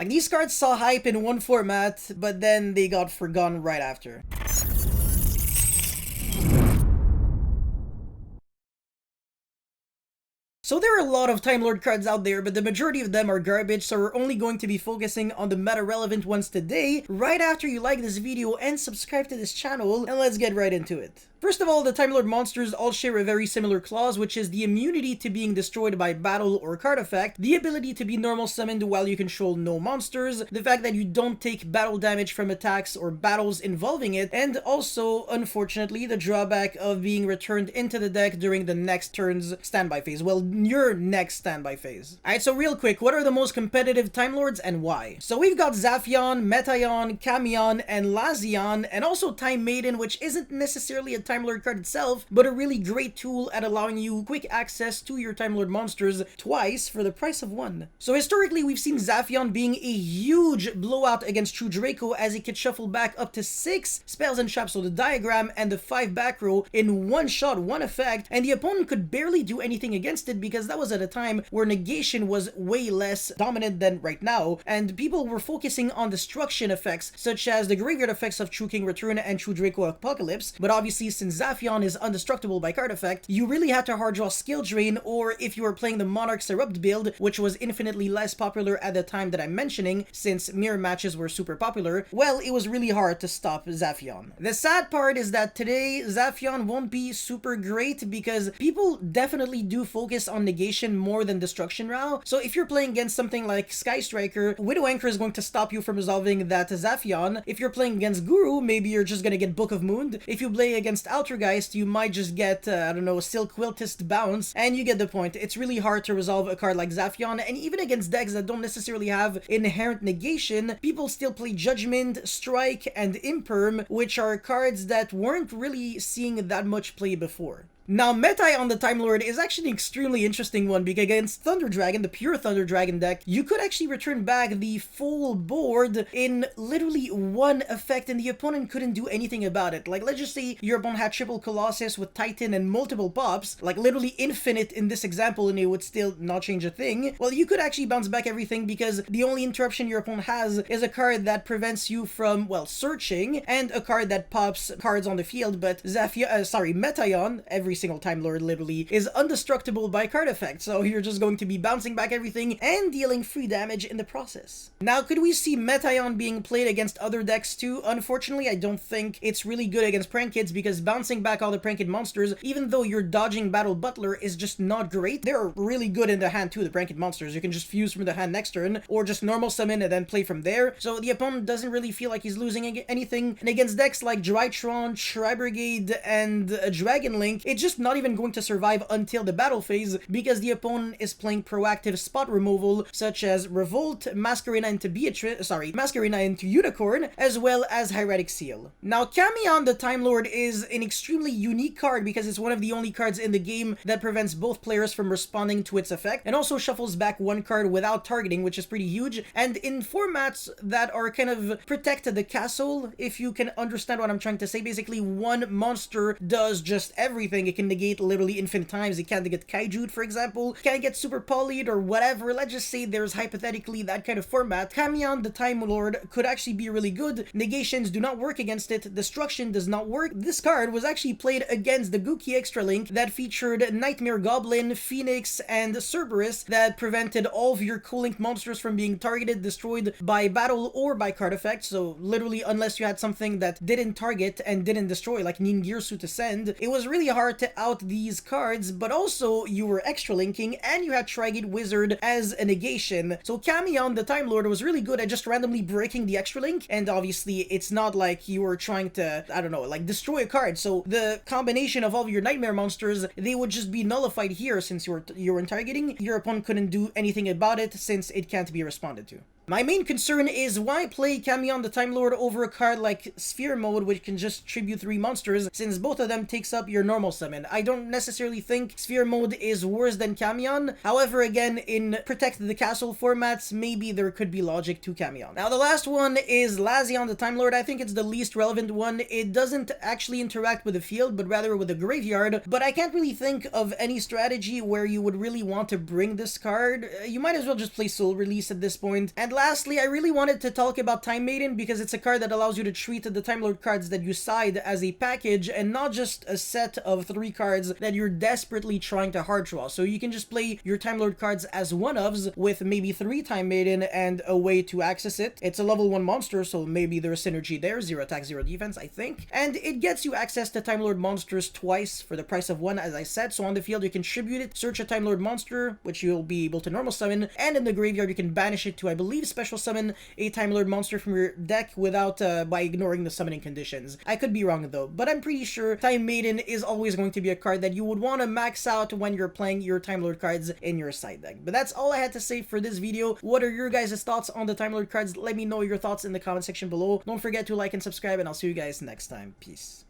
Like, these cards saw hype in one format, but then they got forgotten right after. So there are a lot of Time Lord cards out there, but the majority of them are garbage, so we're only going to be focusing on the meta-relevant ones today, right after you like this video and subscribe to this channel, and let's get right into it. First of all, the Time Lord monsters all share a very similar clause, which is the immunity to being destroyed by battle or card effect, the ability to be normal summoned while you control no monsters, the fact that you don't take battle damage from attacks or battles involving it, and also, unfortunately, the drawback of being returned into the deck during the next turn's standby phase. Well, your next standby phase. Alright, so real quick, what are the most competitive Time Lords and why? So we've got Zafion, Mettaeon, Camion, and Zafion, and also Time Maiden, which isn't necessarily a Time Lord card itself, but a really great tool at allowing you quick access to your Time Lord monsters twice for the price of one. So historically, we've seen Zafion being a huge blowout against True Draco, as it could shuffle back up to 6 spells and traps, so the diagram and the 5 back row in one shot, one effect, and the opponent could barely do anything against it because that was at a time where negation was way less dominant than right now, and people were focusing on destruction effects, such as the graveyard effects of True King Return and True Draco Apocalypse, but obviously since Zafion is indestructible by card effect, you really had to hard draw Skill Drain, or if you were playing the Monarch's Erupt build, which was infinitely less popular at the time that I'm mentioning, since mirror matches were super popular, well, it was really hard to stop Zafion. The sad part is that today, Zafion won't be super great because people definitely do focus on negation more than destruction now. So if you're playing against something like Sky Striker, Widow Anchor is going to stop you from resolving that Zafion. If you're playing against Guru, maybe you're just gonna get Book of Moon. If you play against Altergeist, you might just get, I don't know, Silk Quiltist Bounce, and you get the point. It's really hard to resolve a card like Zafion, and even against decks that don't necessarily have inherent negation, people still play Judgment, Strike, and Imperm, which are cards that weren't really seeing that much play before. Now, Mettaeon the Time Lord is actually an extremely interesting one, because against Thunder Dragon, the pure Thunder Dragon deck, you could actually return back the full board in literally one effect, and the opponent couldn't do anything about it. Like, let's just say your opponent had triple Colossus with Titan and multiple pops, like literally infinite in this example, and it would still not change a thing. Well, you could actually bounce back everything, because the only interruption your opponent has is a card that prevents you from, well, searching, and a card that pops cards on the field, but Mettaeon, every single Time Lord literally, is indestructible by card effect, so you're just going to be bouncing back everything and dealing free damage in the process. Now, could we see Mettaeon being played against other decks too? Unfortunately, I don't think it's really good against Prank Kids, because bouncing back all the Prank Kid monsters, even though you're dodging Battle Butler, is just not great. They're really good in the hand too, the Prank Kid monsters. You can just fuse from the hand next turn, or just normal summon and then play from there, so the opponent doesn't really feel like he's losing anything. And against decks like Drytron, Tri-Brigade, and Dragon Link, it's just not even going to survive until the battle phase, because the opponent is playing proactive spot removal, such as Revolt, Masquerena into Unicorn, as well as Hieratic Seal. Now, Camion the Time Lord is an extremely unique card, because it's one of the only cards in the game that prevents both players from responding to its effect, and also shuffles back one card without targeting, which is pretty huge. And in formats that are kind of protect the castle, if you can understand what I'm trying to say, basically one monster does just everything. It can negate literally infinite times. It can't get Kaiju, for example, can't get super polyed or whatever. Let's just say there's hypothetically that kind of format. Camion the Time Lord could actually be really good. Negations do not work against it. Destruction does not work. This card was actually played against the Gookie Extra Link that featured Nightmare Goblin, Phoenix, and Cerberus, that prevented all of your co-linked monsters from being targeted, destroyed by battle or by card effect. So literally, unless you had something that didn't target and didn't destroy, like Ningirsu to Send, it was really hard to out these cards, but also you were extra linking and you had Tri-Gate Wizard as a negation. So Camion the Time Lord was really good at just randomly breaking the extra link, and obviously it's not like you were trying to, I don't know, like destroy a card. So the combination of all of your nightmare monsters, they would just be nullified here, since you were targeting. Your opponent couldn't do anything about it since it can't be responded to. My main concern is why play Camion the Time Lord over a card like Sphere Mode, which can just tribute 3 monsters, since both of them takes up your normal summon. I don't necessarily think Sphere Mode is worse than Camion. However, again, in Protect the Castle formats, maybe there could be logic to Camion. Now, the last one is Zafion the Time Lord. I think it's the least relevant one. It doesn't actually interact with the field, but rather with the graveyard. But I can't really think of any strategy where you would really want to bring this card. You might as well just play Soul Release at this point. And lastly, I really wanted to talk about Time Maiden because it's a card that allows you to treat the Time Lord cards that you side as a package and not just a set of 3 cards that you're desperately trying to hard draw. So you can just play your Time Lord cards as one-ofs with maybe 3 Time Maiden and a way to access it. It's a level 1 monster, so maybe there's synergy there, 0 attack, 0 defense, I think. And it gets you access to Time Lord monsters twice for the price of 1, as I said. So on the field, you can tribute it, search a Time Lord monster, which you'll be able to normal summon, and in the graveyard, you can banish it to, I believe, special summon a Time Lord monster from your deck without, by ignoring the summoning conditions. I could be wrong though, but I'm pretty sure Time Maiden is always going to be a card that you would want to max out when you're playing your Time Lord cards in your side deck. But that's all I had to say for this video. What are your guys' thoughts on the Time Lord cards? Let me know your thoughts in the comment section below. Don't forget to like and subscribe, and I'll see you guys next time. Peace.